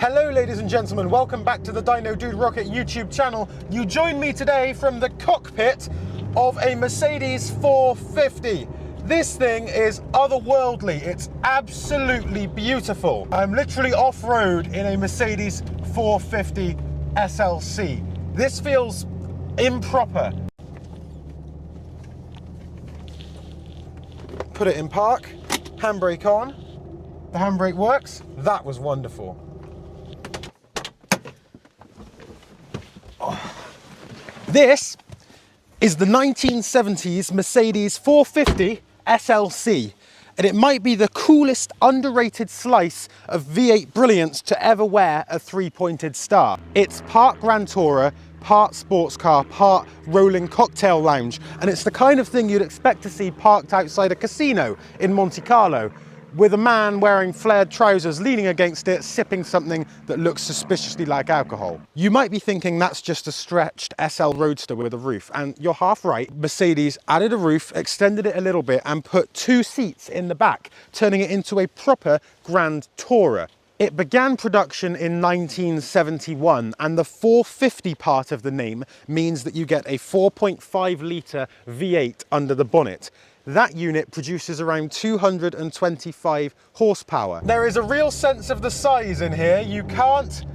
Hello ladies and gentlemen, welcome back to the DinoDudeRocket YouTube channel. You join me today from the cockpit of a Mercedes 450. This thing is otherworldly, it's absolutely beautiful. I'm literally off-road in a Mercedes 450 SLC. This feels improper. Put it in park, handbrake on, the handbrake works. That was wonderful. This is the 1970s Mercedes 450 SLC, and it might be the coolest underrated slice of V8 brilliance to ever wear a three-pointed star. It's part Grand Tourer, part sports car, part rolling cocktail lounge, and it's the kind of thing you'd expect to see parked outside a casino in Monte Carlo, with a man wearing flared trousers leaning against it, sipping something that looks suspiciously like alcohol. You might be thinking that's just a stretched SL Roadster with a roof, and you're half right. Mercedes added a roof, extended it a little bit, and put two seats in the back, turning it into a proper Grand Tourer. It began production in 1971, and the 450 part of the name means that you get a 4.5 litre V8 under the bonnet. That unit produces around 225 horsepower. There is a real sense of the size in here. You can't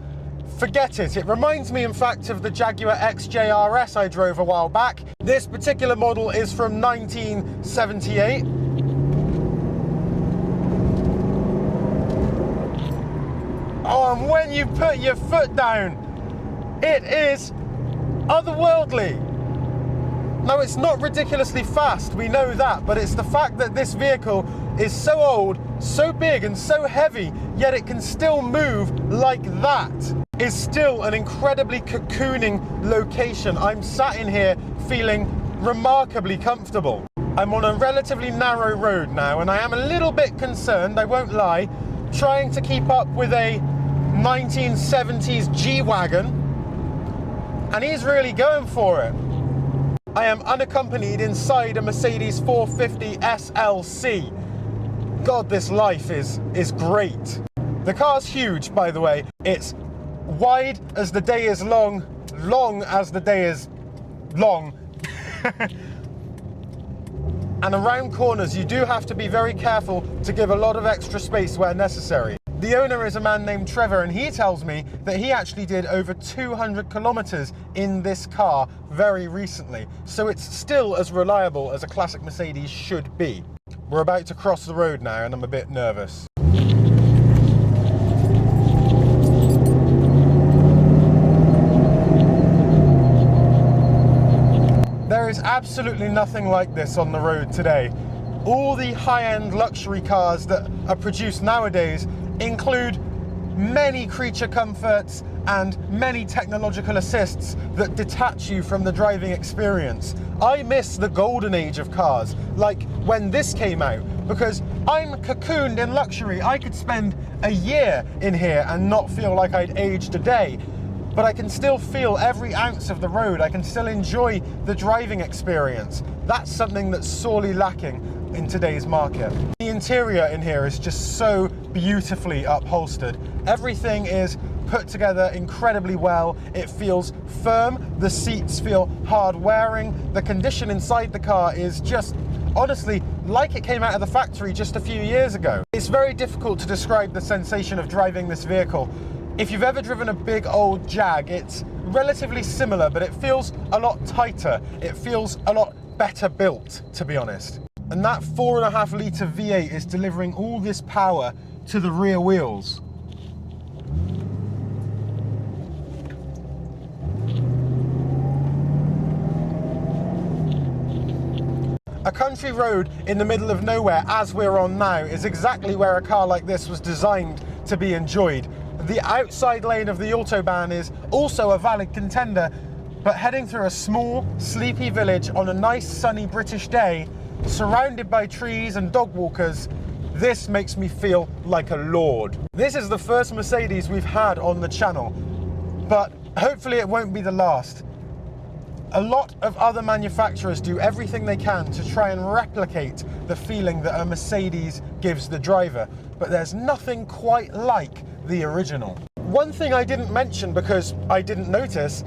forget it. It reminds me, in fact, of the Jaguar XJ RS I drove a while back. This particular model is from 1978. Oh, and when you put your foot down, it is otherworldly. Now, it's not ridiculously fast, we know that, but it's the fact that this vehicle is so old, so big and so heavy, yet it can still move like that, is still an incredibly cocooning location. I'm sat in here feeling remarkably comfortable. I'm on a relatively narrow road now, and I am a little bit concerned, I won't lie, trying to keep up with a 1970s G-Wagon, and he's really going for it. I am unaccompanied inside a Mercedes 450 SLC. God, this life is great. The car's huge, by the way. It's wide as the day is long, long as the day is long. And around corners, you do have to be very careful to give a lot of extra space where necessary. The owner is a man named Trevor, and he tells me that he actually did over 200 kilometers in this car very recently. So it's still as reliable as a classic Mercedes should be. We're about to cross the road now, and I'm a bit nervous. There is absolutely nothing like this on the road today. All the high-end luxury cars that are produced nowadays include many creature comforts and many technological assists that detach you from the driving experience. I miss the golden age of cars, like when this came out, because I'm cocooned in luxury. I could spend a year in here and not feel like I'd aged a day, but I can still feel every ounce of the road. I can still enjoy the driving experience. That's something that's sorely lacking in today's market. The interior in here is just so beautifully upholstered. Everything is put together incredibly well. It feels firm. The seats feel hard wearing. The condition inside the car is just, honestly, like it came out of the factory just a few years ago. It's very difficult to describe the sensation of driving this vehicle. If you've ever driven a big old Jag, it's relatively similar, but it feels a lot tighter. It feels a lot better built, to be honest. And that 4.5 litre V8 is delivering all this power to the rear wheels. A country road in the middle of nowhere, as we're on now, is exactly where a car like this was designed to be enjoyed. The outside lane of the Autobahn is also a valid contender, but heading through a small, sleepy village on a nice sunny British day, surrounded by trees and dog walkers, this makes me feel like a lord. This is the first Mercedes we've had on the channel, but hopefully it won't be the last. A lot of other manufacturers do everything they can to try and replicate the feeling that a Mercedes gives the driver, but there's nothing quite like the original. One thing I didn't mention because I didn't notice,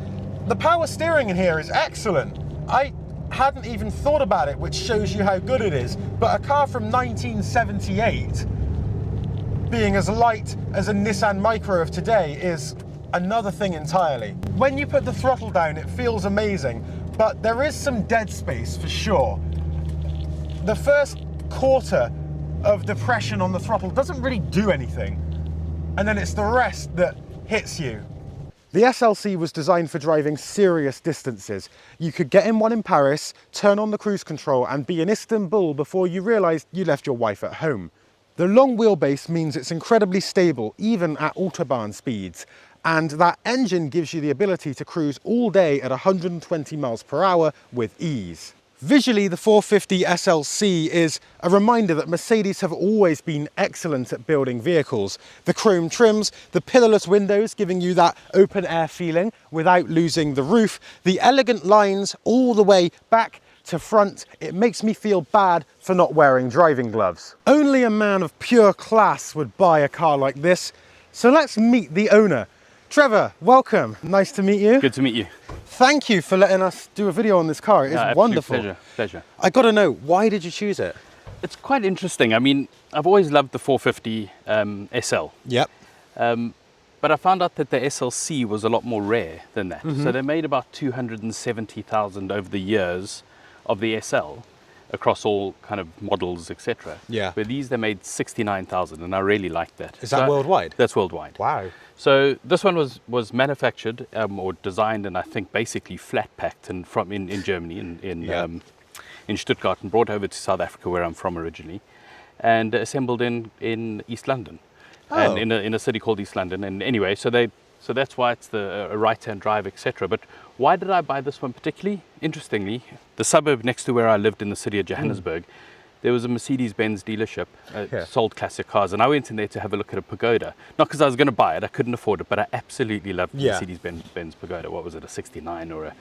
the power steering in here is excellent. I hadn't even thought about it, which shows you how good it is. But a car from 1978 being as light as a Nissan Micra of today is another thing entirely. When you put the throttle down, it feels amazing, but there is some dead space for sure. The first quarter of depression on the throttle doesn't really do anything, and then it's the rest that hits you. The SLC was designed for driving serious distances. You could get in one in Paris, turn on the cruise control, and be in Istanbul before you realised you left your wife at home. The long wheelbase means it's incredibly stable, even at Autobahn speeds, and that engine gives you the ability to cruise all day at 120 miles per hour with ease. Visually, the 450 SLC is a reminder that Mercedes have always been excellent at building vehicles. The chrome trims, the pillarless windows giving you that open air feeling without losing the roof, the elegant lines all the way back to front. It makes me feel bad for not wearing driving gloves. Only a man of pure class would buy a car like this. So let's meet the owner. Trevor, welcome. Nice to meet you. Good to meet you. Thank you for letting us do a video on this car. It is wonderful. Pleasure. I got to know, why did you choose it? It's quite interesting. I mean, I've always loved the 450 SL. Yep. But I found out that the SLC was a lot more rare than that. So they made about 270,000 over the years of the SL across all kind of models, etc. Yeah. But these, they made 69,000, and I really liked that. Is that worldwide? That's worldwide. Wow. So this one was manufactured or designed, and I think basically flat packed in Germany in Stuttgart, and brought over to South Africa, where I'm from originally, and assembled in East London, and in a city called East London. And anyway, so that's why it's a right-hand drive, etc. But why did I buy this one particularly? Interestingly, the suburb next to where I lived in the city of Johannesburg, there was a Mercedes-Benz dealership, sold classic cars, and I went in there to have a look at a Pagoda. Not because I was going to buy it, I couldn't afford it, but I absolutely loved the Mercedes-Benz Pagoda. What was it, a 69 or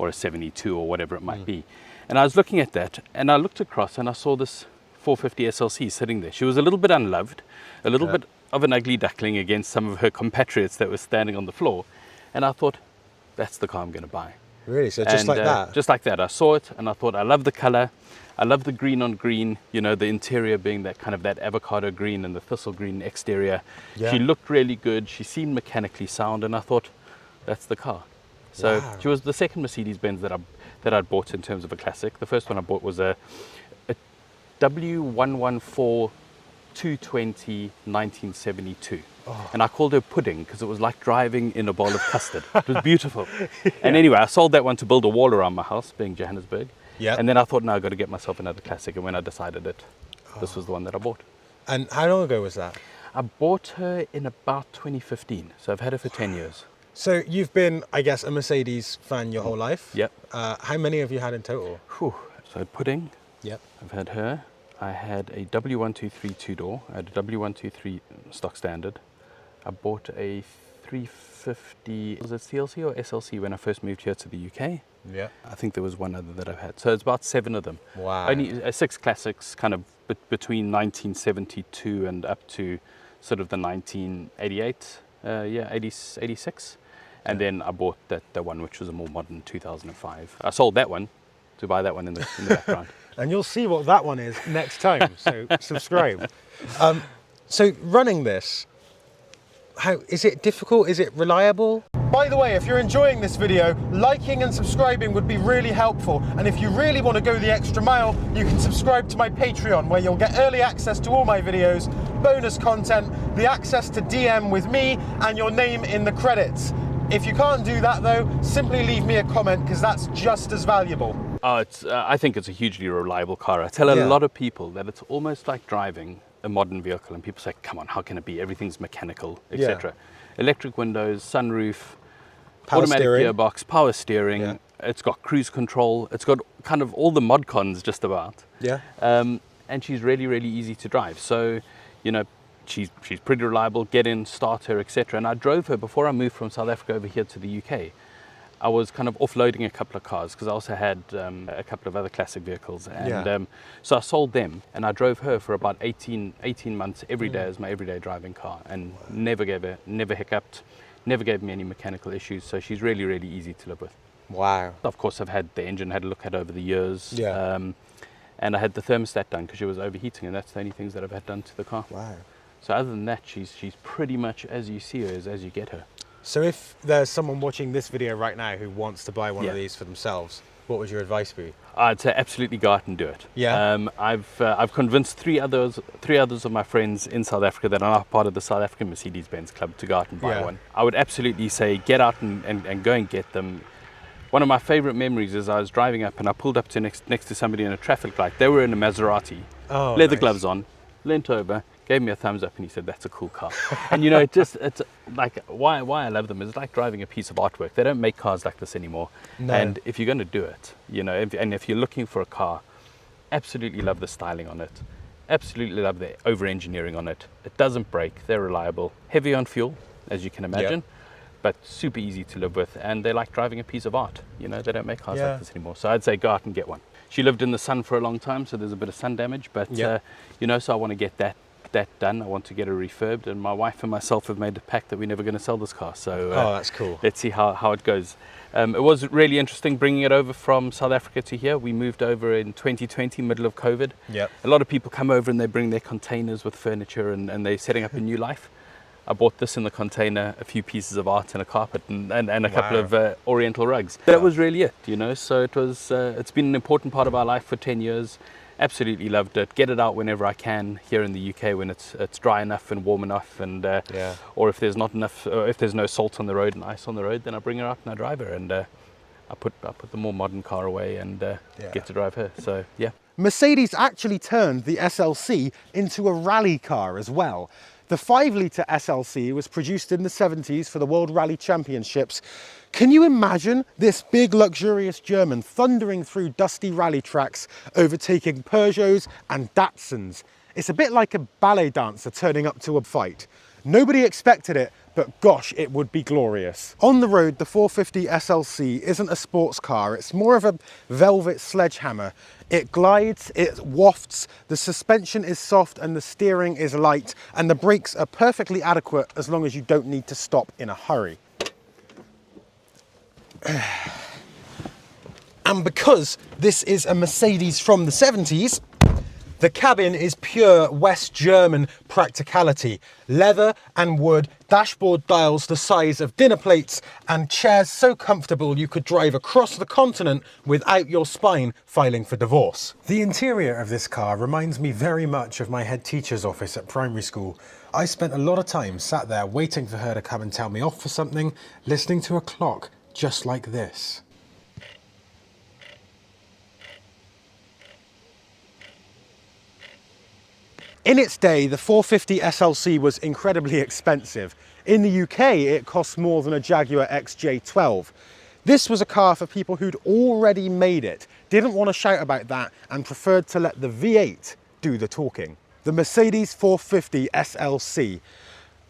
a 72 or whatever it might be. And I was looking at that, and I looked across and I saw this 450 SLC sitting there. She was a little bit unloved, a little bit of an ugly duckling against some of her compatriots that were standing on the floor. And I thought, that's the car I'm going to buy. Really? So just like that? Just like that. I saw it and I thought, I love the color. I love the green on green, you know, the interior being that kind of that avocado green and the thistle green exterior. Yeah. She looked really good. She seemed mechanically sound, and I thought, that's the car. So she was the second Mercedes-Benz that I'd bought in terms of a classic. The first one I bought was a W114 220 1972. And I called her pudding because it was like driving in a bowl of custard. It was beautiful. And anyway, I sold that one to build a wall around my house, being Johannesburg. Yeah. And then I thought, no, I've got to get myself another classic. And when I decided it, this was the one that I bought. And how long ago was that? I bought her in about 2015. So I've had her for 10 years. So you've been, I guess, a Mercedes fan your whole life? Yep. How many have you had in total? So pudding. Yep. I've had her. I had a W123 two-door. I had a W123 stock standard. I bought a 350, was it CLC or SLC when I first moved here to the UK? Yeah. I think there was one other that I've had. So it's about 7 of them. Wow. Only 6 classics, kind of between 1972 and up to sort of the 1988, 86. And then I bought the one which was a more modern 2005. I sold that one to buy that one in the background. And you'll see what that one is next time, so subscribe. So running this, how is it difficult? Is it reliable? By the way, if you're enjoying this video, liking and subscribing would be really helpful. And if you really want to go the extra mile, you can subscribe to my Patreon, where you'll get early access to all my videos, bonus content, the access to DM with me, and your name in the credits. If you can't do that though, simply leave me a comment, because that's just as valuable. I think it's a hugely reliable car. I tell a lot of people that it's almost like driving a modern vehicle, and people say, come on, how can it be? Everything's mechanical, etc. Electric windows, sunroof, automatic gearbox, power steering. It's got cruise control. It's got kind of all the mod cons just about. And she's really, really easy to drive. So, you know, she's pretty reliable. Get in, start her, etc. And I drove her before I moved from South Africa over here to the UK. I was kind of offloading a couple of cars because I also had a couple of other classic vehicles, and so I sold them, and I drove her for about 18 months every day as my everyday driving car, and never hiccuped, never gave me any mechanical issues. So she's really, really easy to live with. Wow. Of course, I've had the engine had a look at over the years, and I had the thermostat done because she was overheating, and that's the only things that I've had done to the car. Wow. So other than that, she's pretty much as you see her, as you get her. So if there's someone watching this video right now who wants to buy one of these for themselves, what would your advice be? I'd say absolutely go out and do it. Yeah. I've convinced three others of my friends in South Africa that are not part of the South African Mercedes-Benz club to go out and buy one. I would absolutely say get out and go and get them. One of my favorite memories is I was driving up and I pulled up to next to somebody in a traffic light. They were in a Maserati, leather gloves on, leant over, gave me a thumbs up, and he said, "That's a cool car." And you know, it's like why I love them is it's like driving a piece of artwork. They don't make cars like this anymore. No. And if you're going to do it, you know, if you're looking for a car, absolutely love the styling on it. Absolutely love the over-engineering on it. It doesn't break. They're reliable. Heavy on fuel, as you can imagine, but super easy to live with. And they're like driving a piece of art. You know, they don't make cars like this anymore. So I'd say go out and get one. She lived in the sun for a long time, so there's a bit of sun damage. But you know, so I want to get that done. I want to get her refurbed, and my wife and myself have made a pact that we're never going to sell this car. So that's cool. Let's see how it goes. It was really interesting bringing it over from South Africa to here. We moved over in 2020, middle of COVID. A lot of people come over and they bring their containers with furniture, and they're setting up a new life. I bought this in the container, a few pieces of art and a carpet, and a couple of oriental rugs. That was really it, you know. So it was. It's been an important part of our life for 10 years. Absolutely loved it. Get it out whenever I can here in the UK when it's dry enough and warm enough, and or if there's not enough, if there's no salt on the road and ice on the road, then I bring her out and I drive her, and I put the more modern car away and get to drive her. So yeah. Mercedes actually turned the SLC into a rally car as well. The 5-litre SLC was produced in the 70s for the World Rally Championships. Can you imagine this big, luxurious German thundering through dusty rally tracks, overtaking Peugeots and Datsuns? It's a bit like a ballet dancer turning up to a fight. Nobody expected it, but gosh, it would be glorious. On the road, the 450 SLC isn't a sports car. It's more of a velvet sledgehammer. It glides, it wafts, the suspension is soft and the steering is light, and the brakes are perfectly adequate as long as you don't need to stop in a hurry. And because this is a Mercedes from the 70s, the cabin is pure West German practicality. Leather and wood, dashboard dials the size of dinner plates, and chairs so comfortable you could drive across the continent without your spine filing for divorce. The interior of this car reminds me very much of my head teacher's office at primary school. I spent a lot of time sat there waiting for her to come and tell me off for something, listening to a clock just like this. In its day, the 450 SLC was incredibly expensive. In the UK, it cost more than a Jaguar XJ12. This was a car for people who'd already made it, didn't want to shout about that, and preferred to let the V8 do the talking. The Mercedes 450 SLC.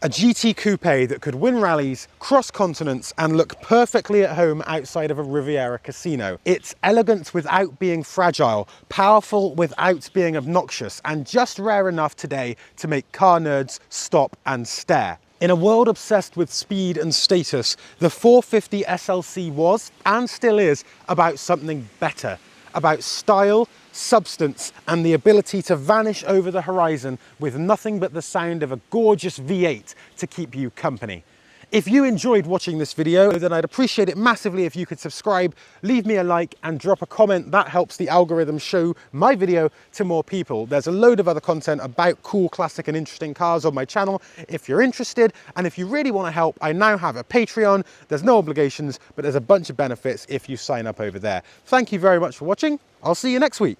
A GT coupe that could win rallies, cross continents, and look perfectly at home outside of a Riviera casino. It's elegant without being fragile, powerful without being obnoxious, and just rare enough today to make car nerds stop and stare. In a world obsessed with speed and status, the 450 SLC was, and still is, about something better. About style, substance, and the ability to vanish over the horizon with nothing but the sound of a gorgeous V8 to keep you company. If you enjoyed watching this video, then I'd appreciate it massively if you could subscribe, leave me a like, and drop a comment. That helps the algorithm show my video to more people. There's a load of other content about cool, classic, and interesting cars on my channel if you're interested. And if you really want to help, I now have a Patreon. There's no obligations, but there's a bunch of benefits if you sign up over there. Thank you very much for watching. I'll see you next week.